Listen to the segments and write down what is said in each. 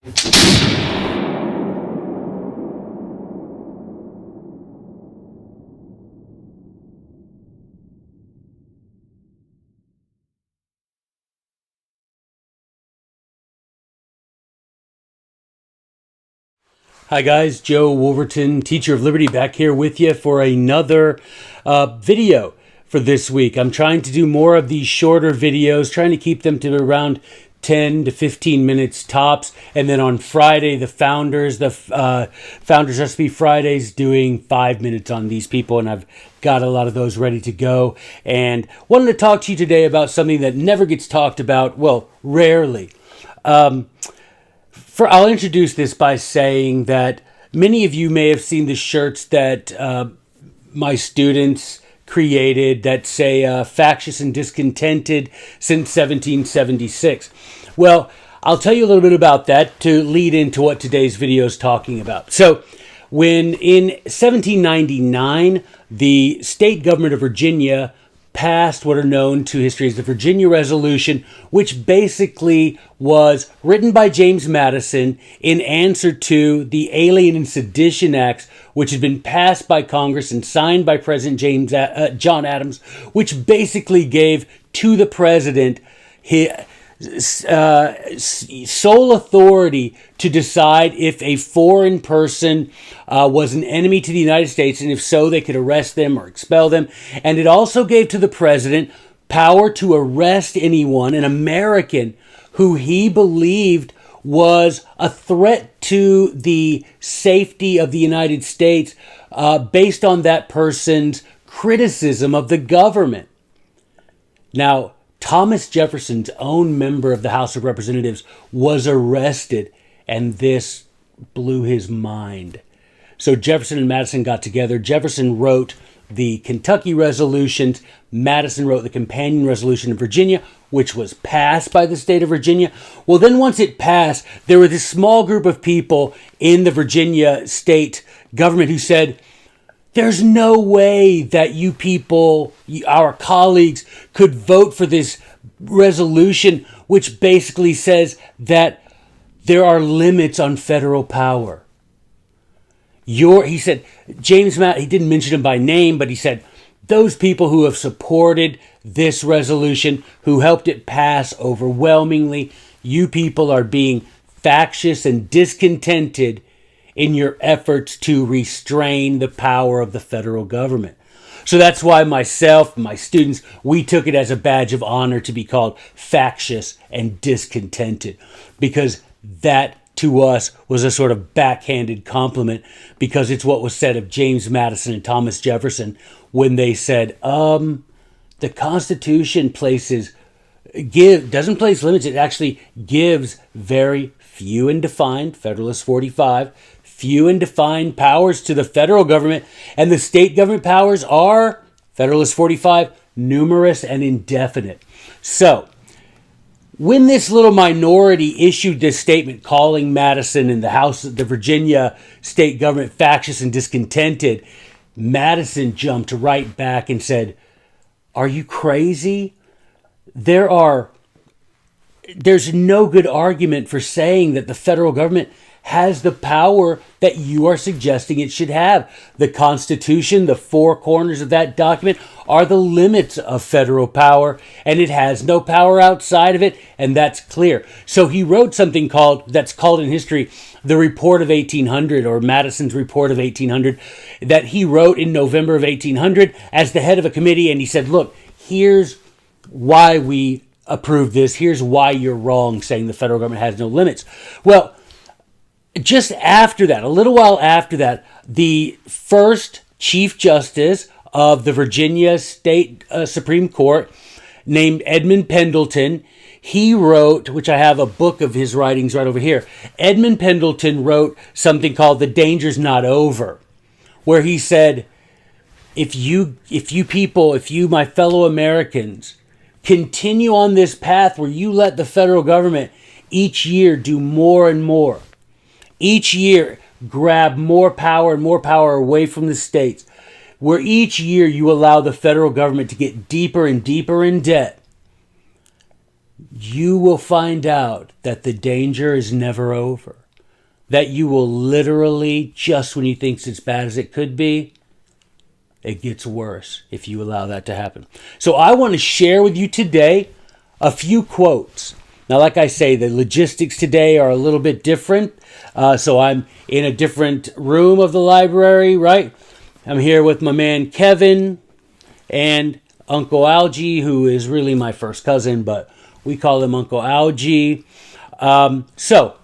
Hi guys, Joe Wolverton, Teacher of Liberty, back here with you for another video for this week. I'm trying to do more of these shorter videos, trying to keep them to around 10 to 15 minutes tops. And then on Friday, the Founders Recipe Fridays, doing 5 minutes on these people. And I've got a lot of those ready to go. And wanted to talk to you today about something that never gets talked about, well, rarely. I'll introduce this by saying that many of you may have seen the shirts that my students created that say factious and discontented since 1776. Well, I'll tell you a little bit about that to lead into what today's video is talking about. So, when in 1799, the state government of Virginia passed what are known to history as the Virginia Resolution, which basically was written by James Madison in answer to the Alien and Sedition Acts, which had been passed by Congress and signed by President John Adams, which basically gave to the president his sole authority to decide if a foreign person was an enemy to the United States, and if so, they could arrest them or expel them. And it also gave to the president power to arrest anyone, an American, who he believed was a threat to the safety of the United States based on that person's criticism of the government. Now, Thomas Jefferson's own member of the House of Representatives was arrested, and this blew his mind. So Jefferson and Madison got together. Jefferson wrote the Kentucky resolutions. Madison wrote the companion resolution in Virginia, which was passed by the state of Virginia. Well, then once it passed, there were this small group of people in the Virginia state government who said, there's no way that you people, our colleagues, could vote for this resolution, which basically says that there are limits on federal power. He said, he didn't mention him by name, but he said, those people who have supported this resolution, who helped it pass overwhelmingly, you people are being factious and discontented in your efforts to restrain the power of the federal government. So that's why myself and my students, we took it as a badge of honor to be called factious and discontented, because that to us was a sort of backhanded compliment, because it's what was said of James Madison and Thomas Jefferson when they said, the Constitution doesn't place limits. It actually gives very few and defined, Federalist 45, few and defined powers to the federal government, and the state government powers are, Federalist 45, numerous and indefinite. So, when this little minority issued this statement calling Madison and the Virginia state government factious and discontented, Madison jumped right back and said, are you crazy? There's no good argument for saying that the federal government has the power that you are suggesting it should have. The Constitution, the four corners of that document, are the limits of federal power, and it has no power outside of it, and that's clear. So he wrote something that's called in history the Report of 1800, or Madison's Report of 1800, that he wrote in November of 1800 as the head of a committee, and he said, look, here's why we approve this, here's why you're wrong saying the federal government has no limits. Well, just after that, a little while after that, the first Chief Justice of the Virginia State Supreme Court, named Edmund Pendleton, he wrote, which I have a book of his writings right over here, Edmund Pendleton wrote something called The Danger's Not Over, where he said, if you my fellow Americans, continue on this path where you let the federal government each year do more and more, each year grab more power and more power away from the states, where each year you allow the federal government to get deeper and deeper in debt, you will find out that the danger is never over. That you will literally, just when you think it's as bad as it could be, it gets worse if you allow that to happen. So I want to share with you today a few quotes. Now, like I say, the logistics today are a little bit different. So I'm in a different room of the library, right? I'm here with my man Kevin and Uncle Algie, who is really my first cousin, but we call him Uncle Algie. So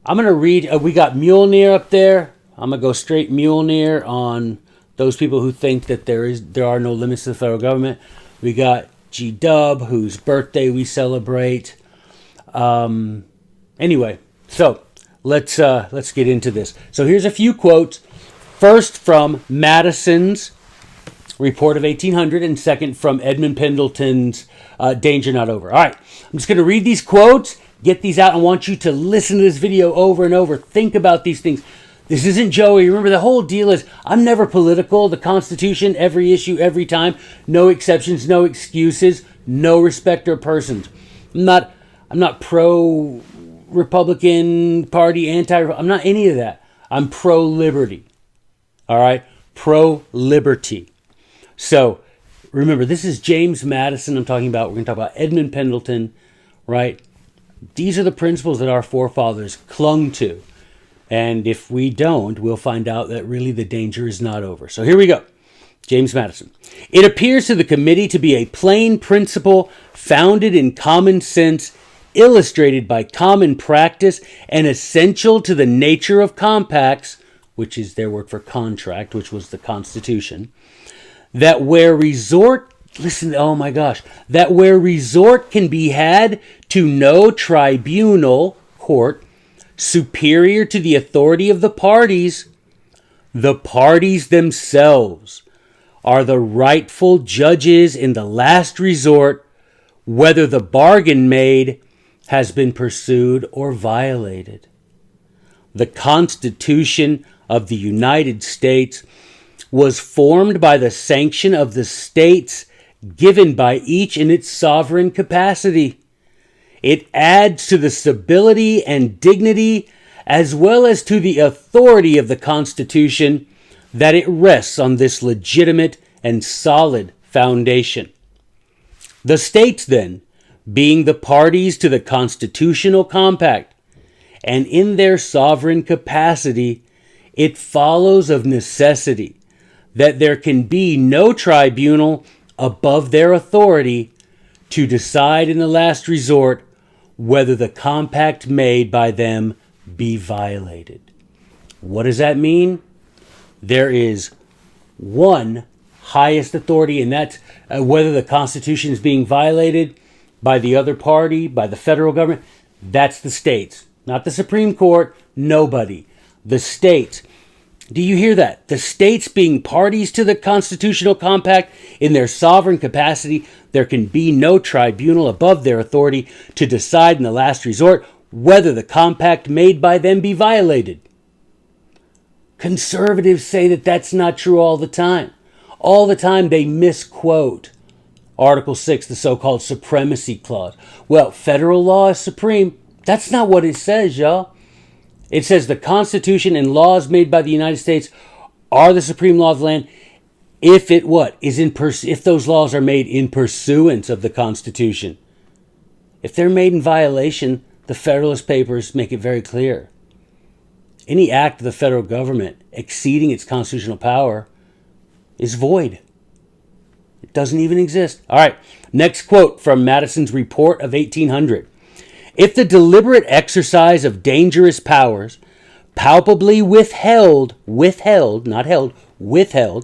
I'm going to read. We got Mjolnir up there. I'm going to go straight Mjolnir on those people who think that there are no limits to the federal government. We got G-Dub, whose birthday we celebrate. Anyway, so let's get into this. So here's a few quotes. First from Madison's Report of 1800, and second from Edmund Pendleton's Danger Not Over. All right, I'm just going to read these quotes, get these out. I want you to listen to this video over and over. Think about these things. This isn't Joey. Remember, the whole deal is I'm never political. The Constitution, every issue, every time. No exceptions, no excuses, no respecter of persons. I'm not pro-Republican Party, I'm not any of that. I'm pro-liberty. All right? Pro-liberty. So, remember, this is James Madison I'm talking about. We're going to talk about Edmund Pendleton, right? These are the principles that our forefathers clung to. And if we don't, we'll find out that really the danger is not over. So here we go. James Madison. It appears to the committee to be a plain principle founded in common sense, illustrated by common practice, and essential to the nature of compacts, which is their word for contract, which was the Constitution, that where resort, that where resort can be had to no tribunal, court, superior to the authority of the parties themselves are the rightful judges in the last resort, whether the bargain made has been pursued or violated. The Constitution of the United States was formed by the sanction of the states given by each in its sovereign capacity. It adds to the stability and dignity as well as to the authority of the Constitution that it rests on this legitimate and solid foundation. The states, then, being the parties to the constitutional compact, and in their sovereign capacity, it follows of necessity that there can be no tribunal above their authority to decide in the last resort whether the compact made by them be violated. What does that mean? There is one highest authority, and that's whether the Constitution is being violated by the other party, by the federal government. That's the states, not the Supreme Court, nobody. The states. Do you hear that? The states being parties to the constitutional compact in their sovereign capacity, there can be no tribunal above their authority to decide in the last resort whether the compact made by them be violated. Conservatives say that that's not true all the time. All the time they misquote Article 6, the so-called Supremacy Clause. Well, federal law is supreme. That's not what it says, y'all. It says the Constitution and laws made by the United States are the supreme law of the land if it what? If those laws are made in pursuance of the Constitution. If they're made in violation, the Federalist Papers make it very clear. Any act of the federal government exceeding its constitutional power is void. It doesn't even exist. All right, next quote from Madison's Report of 1800. If the deliberate exercise of dangerous powers, palpably withheld,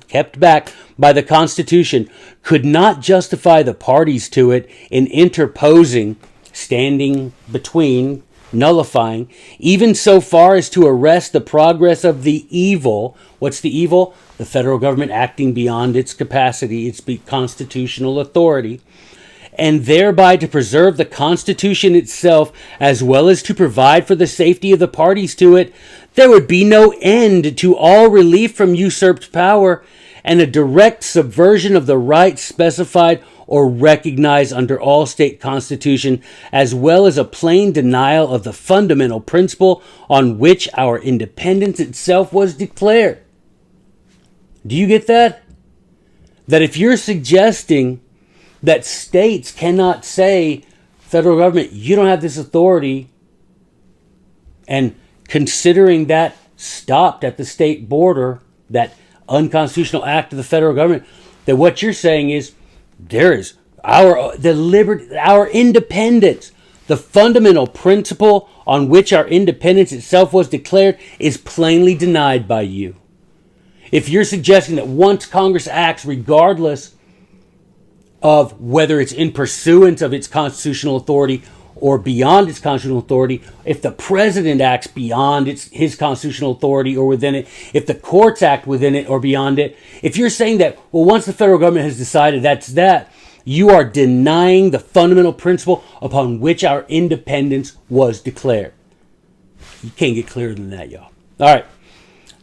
kept back by the Constitution, could not justify the parties to it in interposing, standing between, nullifying, even so far as to arrest the progress of the evil. What's the evil? The federal government acting beyond its capacity, its constitutional authority, and thereby to preserve the Constitution itself, as well as to provide for the safety of the parties to it, there would be no end to all relief from usurped power, and a direct subversion of the rights specified or recognized under all state constitution, as well as a plain denial of the fundamental principle on which our independence itself was declared. Do you get that? That if you're suggesting that states cannot say, federal government, you don't have this authority, and considering that stopped at the state border, that unconstitutional act of the federal government, that what you're saying is there is our independence, the fundamental principle on which our independence itself was declared, is plainly denied by you. If you're suggesting that once Congress acts, regardless of whether it's in pursuance of its constitutional authority or beyond its constitutional authority, if the president acts beyond his constitutional authority or within it, if the courts act within it or beyond it, if you're saying that, well, once the federal government has decided that's that, you are denying the fundamental principle upon which our independence was declared. You can't get clearer than that, y'all. All right.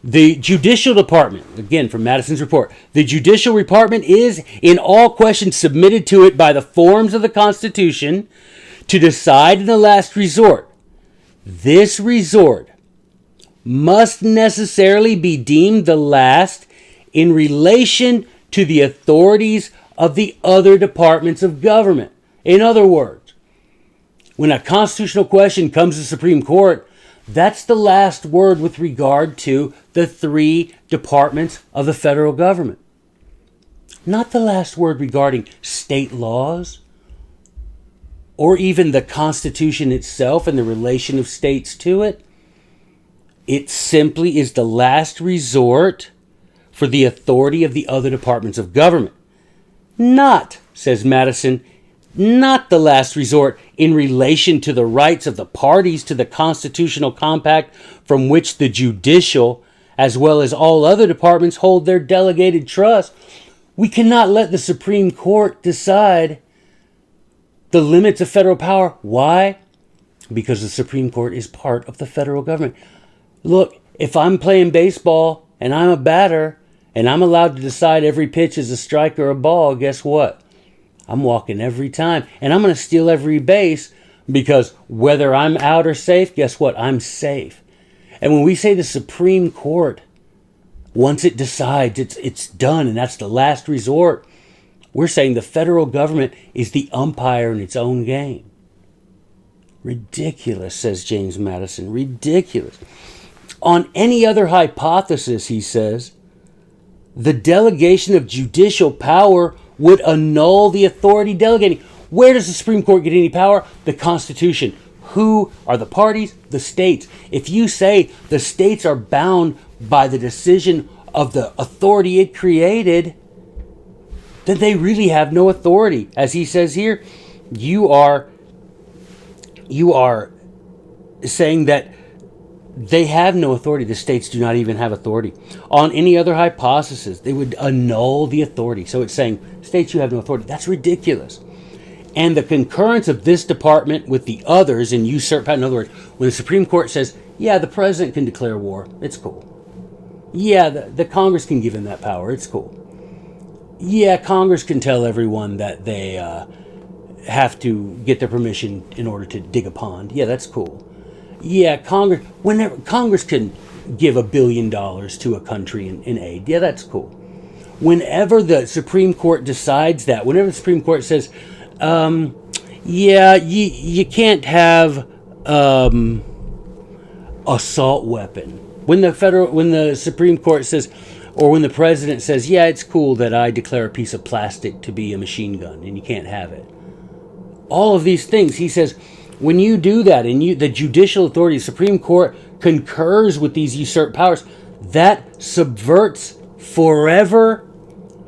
The Judicial Department, again from Madison's report, the Judicial Department is, in all questions submitted to it by the forms of the Constitution, to decide in the last resort. This resort must necessarily be deemed the last in relation to the authorities of the other departments of government. In other words, when a constitutional question comes to the Supreme Court, that's the last word with regard to the three departments of the federal government. Not the last word regarding state laws or even the Constitution itself and the relation of states to it. It simply is the last resort for the authority of the other departments of government. Not, says Madison, not the last resort in relation to the rights of the parties to the constitutional compact from which the judicial, as well as all other departments, hold their delegated trust. We cannot let the Supreme Court decide the limits of federal power. Why? Because the Supreme Court is part of the federal government. Look, if I'm playing baseball and I'm a batter and I'm allowed to decide every pitch is a strike or a ball, guess what? I'm walking every time, and I'm going to steal every base, because whether I'm out or safe, guess what? I'm safe. And when we say the Supreme Court, once it decides, it's done, and that's the last resort, we're saying the federal government is the umpire in its own game. Ridiculous, says James Madison. Ridiculous. On any other hypothesis, he says, the delegation of judicial power would annul the authority delegating. Where does the Supreme Court get any power? The Constitution. Who are the parties? The states. If you say the states are bound by the decision of the authority it created, then they really have no authority. As he says here, you are saying that they have no authority. The states do not even have authority. On any other hypothesis, they would annul the authority. So it's saying, states, you have no authority. That's ridiculous. And the concurrence of this department with the others in usurp power. In other words, when the Supreme Court says, yeah, the president can declare war, it's cool. Yeah, the Congress can give him that power, it's cool. Yeah, Congress can tell everyone that they have to get their permission in order to dig a pond. Yeah, that's cool. Yeah, whenever Congress can give $1 billion to a country in aid. Yeah, that's cool. Whenever the Supreme Court decides that, whenever the Supreme Court says, you can't have assault weapon. When the Supreme Court says, or when the president says, yeah, it's cool that I declare a piece of plastic to be a machine gun and you can't have it. All of these things, he says, when you do that and the judicial authority, the Supreme Court concurs with these usurped powers, that subverts forever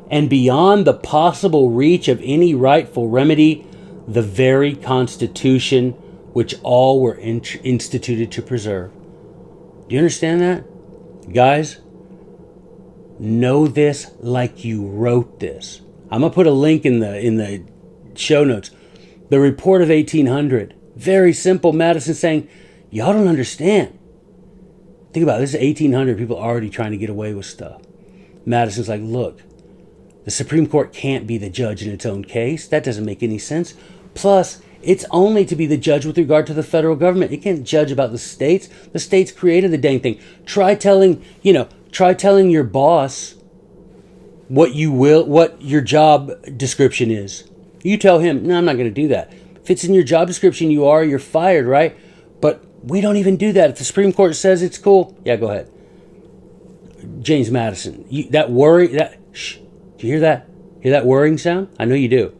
and beyond the possible reach of any rightful remedy the very Constitution which all were instituted to preserve. Do you understand that? Guys, know this like you wrote this. I'm going to put a link in the show notes. The report of 1800. Very simple. Madison saying, y'all don't understand. Think about it. This is 1800. People are already trying to get away with stuff. Madison's like, look, the Supreme Court can't be the judge in its own case. That doesn't make any sense. Plus, it's only to be the judge with regard to the federal government. It can't judge about the states. The states created the dang thing. Try telling your boss what your job description is. You tell him, no, I'm not going to do that. If it's in your job description, you're fired, right? But we don't even do that. If the Supreme Court says it's cool, yeah, go ahead. James Madison, shh, do you hear that? Hear that whirring sound? I know you do.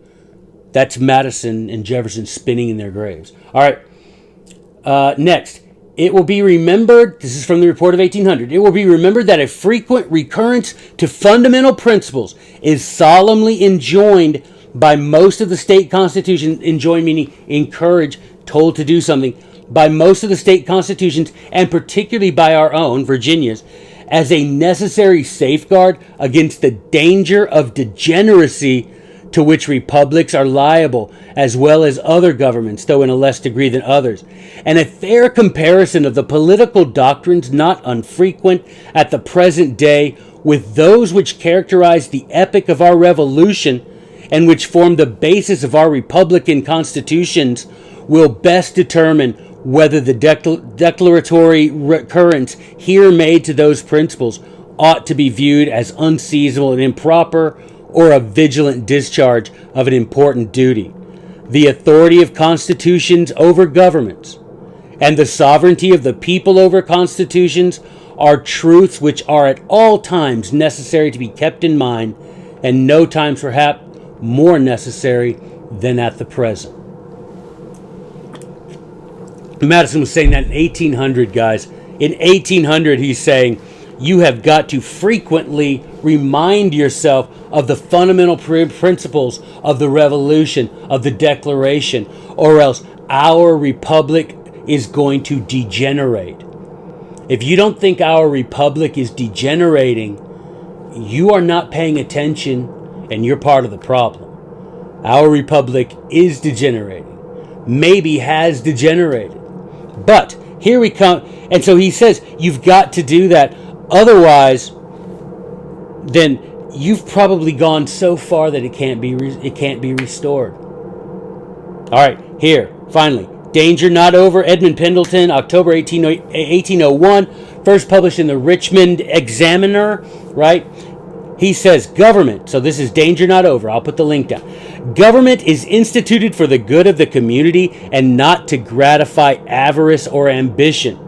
That's Madison and Jefferson spinning in their graves. All right. Next, it will be remembered, this is from the report of 1800, it will be remembered that a frequent recurrence to fundamental principles is solemnly enjoined by most of the state constitutions, enjoined meaning encourage, told to do something, by most of the state constitutions, and particularly by our own, Virginia's, as a necessary safeguard against the danger of degeneracy to which republics are liable, as well as other governments, though in a less degree than others, and a fair comparison of the political doctrines not unfrequent at the present day with those which characterize the epoch of our revolution and which form the basis of our republican constitutions will best determine whether the declaratory recurrence here made to those principles ought to be viewed as unseasonable and improper, or a vigilant discharge of an important duty. The authority of constitutions over governments, and the sovereignty of the people over constitutions are truths which are at all times necessary to be kept in mind, and no times perhaps more necessary than at the present. Madison was saying that in 1800, guys. In 1800, he's saying, you have got to frequently remind yourself of the fundamental principles of the Revolution, of the Declaration, or else our republic is going to degenerate. If you don't think our republic is degenerating, you are not paying attention and you're part of the problem. Our republic is degenerating, maybe has degenerated. But here we come, and so he says you've got to do that. Otherwise, then you've probably gone so far that it can't be restored. All right, here finally, Danger Not Over. Edmund Pendleton, October 1801, first published in the Richmond Examiner. Right? He says government. So this is Danger Not Over. I'll put the link down. Government is instituted for the good of the community and not to gratify avarice or ambition.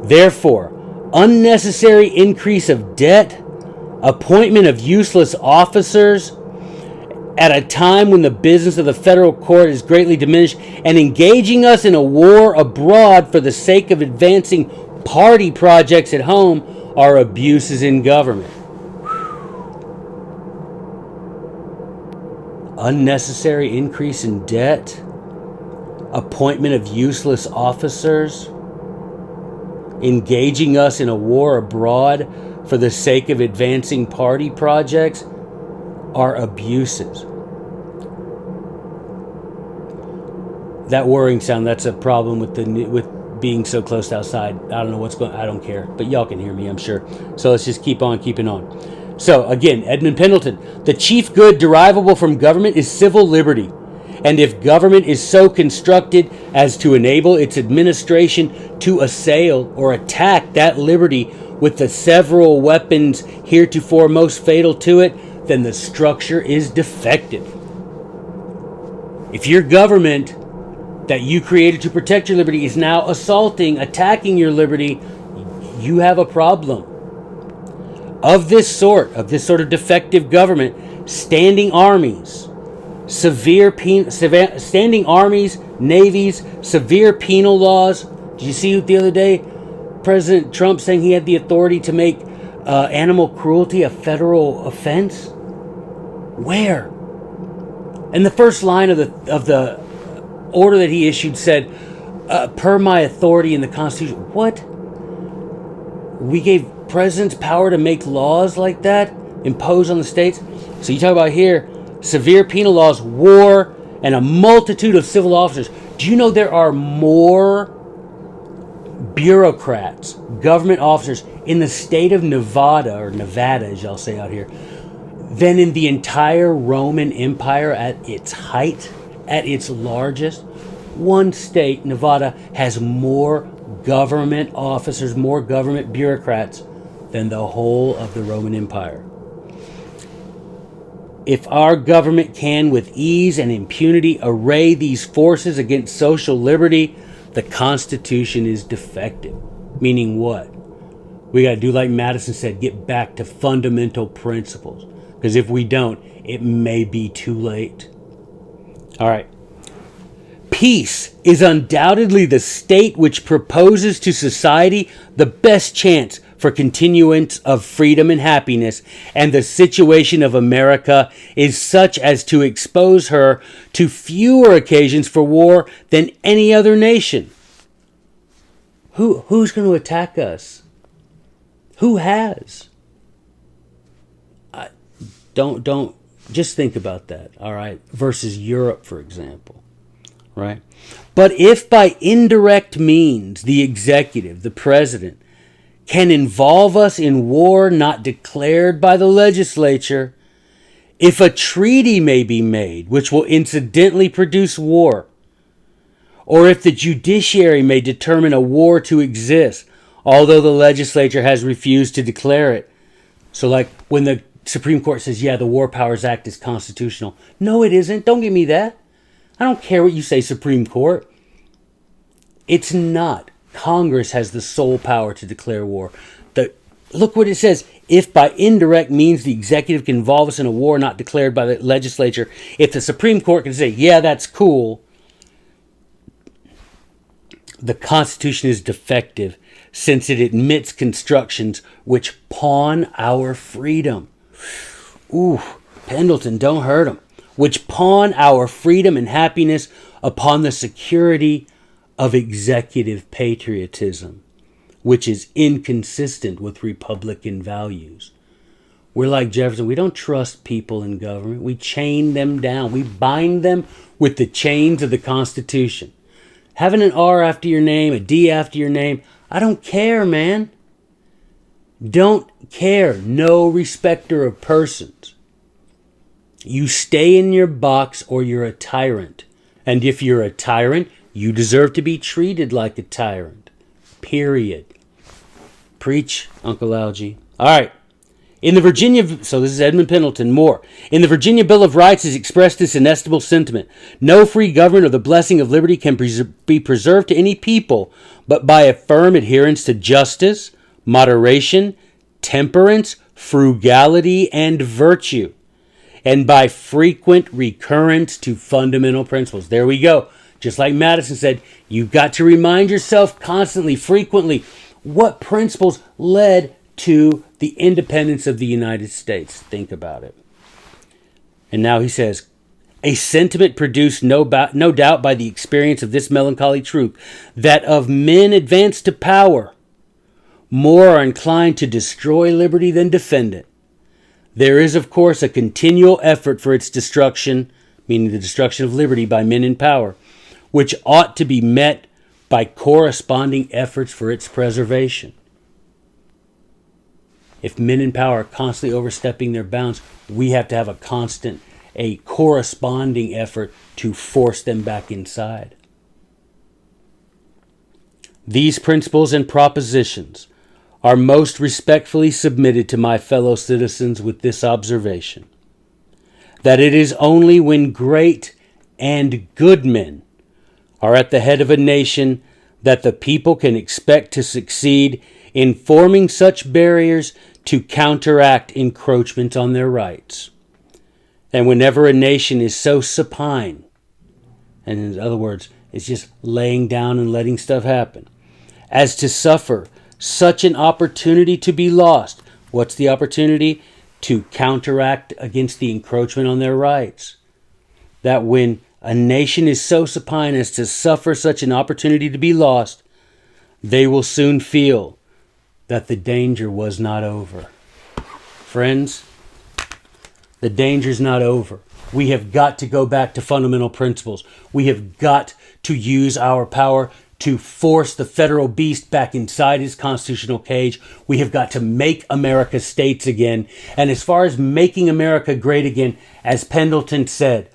Therefore, unnecessary increase of debt, appointment of useless officers at a time when the business of the federal court is greatly diminished, and engaging us in a war abroad for the sake of advancing party projects at home are abuses in government. Unnecessary increase in debt, appointment of useless officers, engaging us in a war abroad for the sake of advancing party projects are abuses. That whirring sound, that's a problem with being so close to outside. I don't know what's going on. I don't care. But y'all can hear me, I'm sure. So let's just keep on keeping on. So again, Edmund Pendleton. The chief good derivable from government is civil liberty. And if government is so constructed as to enable its administration to assail or attack that liberty with the several weapons heretofore most fatal to it, then the structure is defective. If your government that you created to protect your liberty is now attacking your liberty, you have a problem. Of this sort of defective government, standing armies, standing armies, navies, severe penal laws. Did you see the other day President Trump saying he had the authority to make animal cruelty a federal offense? Where? And the first line of the order that he issued said, per my authority in the Constitution. What? We gave presidents power to make laws like that, impose on the states? So you talk about here, severe penal laws, war, and a multitude of civil officers. Do you know there are more bureaucrats, government officers in the state of Nevada, or Nevada as y'all say out here, than in the entire Roman Empire at its height, at its largest. One state, Nevada, has more government officers, more government bureaucrats than the whole of the Roman Empire. If our government can with ease and impunity array these forces against social liberty, the Constitution is defective. Meaning what? We got to do like Madison said, get back to fundamental principles. Because if we don't, it may be too late. All right. Peace is undoubtedly the state which proposes to society the best chance for continuance of freedom and happiness, and the situation of America is such as to expose her to fewer occasions for war than any other nation. Who's going to attack us? Who has? Don't just think about that, all right? Versus Europe, for example, right? But if by indirect means the executive, the president, can involve us in war not declared by the legislature, if a treaty may be made which will incidentally produce war, or if the judiciary may determine a war to exist, although the legislature has refused to declare it. So like when the Supreme Court says, yeah, the War Powers Act is constitutional. No, it isn't. Don't give me that. I don't care what you say, Supreme Court. It's not. Congress has the sole power to declare war. Look what it says. If by indirect means the executive can involve us in a war not declared by the legislature, if the Supreme Court can say, yeah, that's cool, the Constitution is defective since it admits constructions which pawn our freedom. Ooh, Pendleton, don't hurt him. Which pawn our freedom and happiness upon the security of executive patriotism, which is inconsistent with Republican values. We're like Jefferson. We don't trust people in government. We chain them down. We bind them with the chains of the Constitution. Having an R after your name, a D after your name, I don't care, man. Don't care. No respecter of persons. You stay in your box or you're a tyrant. And if you're a tyrant, you deserve to be treated like a tyrant. Period. Preach, Uncle Algie. All right. In the Virginia, so this is Edmund Pendleton, more. In the Virginia Bill of Rights is expressed this inestimable sentiment. No free government or the blessing of liberty can be preserved to any people, but by a firm adherence to justice, moderation, temperance, frugality, and virtue, and by frequent recurrence to fundamental principles. There we go. Just like Madison said, you've got to remind yourself constantly, frequently, what principles led to the independence of the United States. Think about it. And now he says, a sentiment produced no doubt by the experience of this melancholy truth, that of men advanced to power, more are inclined to destroy liberty than defend it. There is, of course, a continual effort for its destruction, meaning the destruction of liberty by men in power, which ought to be met by corresponding efforts for its preservation. If men in power are constantly overstepping their bounds, we have to have a corresponding effort to force them back inside. These principles and propositions are most respectfully submitted to my fellow citizens with this observation, that it is only when great and good men are at the head of a nation that the people can expect to succeed in forming such barriers to counteract encroachment on their rights. And whenever a nation is so supine, and in other words, it's just laying down and letting stuff happen, as to suffer such an opportunity to be lost. What's the opportunity? To counteract against the encroachment on their rights. That when a nation is so supine as to suffer such an opportunity to be lost, they will soon feel that the danger was not over. Friends, the danger's not over. We have got to go back to fundamental principles. We have got to use our power to force the federal beast back inside his constitutional cage. We have got to make America states again. And as far as making America great again, as Pendleton said,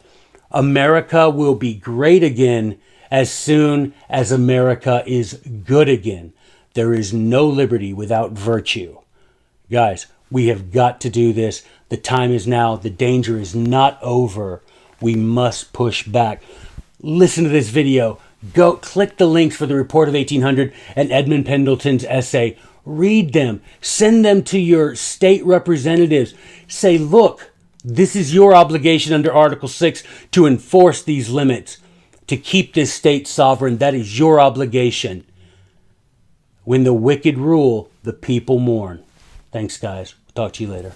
America will be great again as soon as America is good again. There is no liberty without virtue. Guys, we have got to do this. The time is now. The danger is not over. We must push back. Listen to this video. Go click the links for the Report of 1800 and Edmund Pendleton's essay. Read them. Send them to your state representatives. Say, look, this is your obligation under Article 6 to enforce these limits, to keep this state sovereign. That is your obligation. When the wicked rule, the people mourn. Thanks, guys. Talk to you later.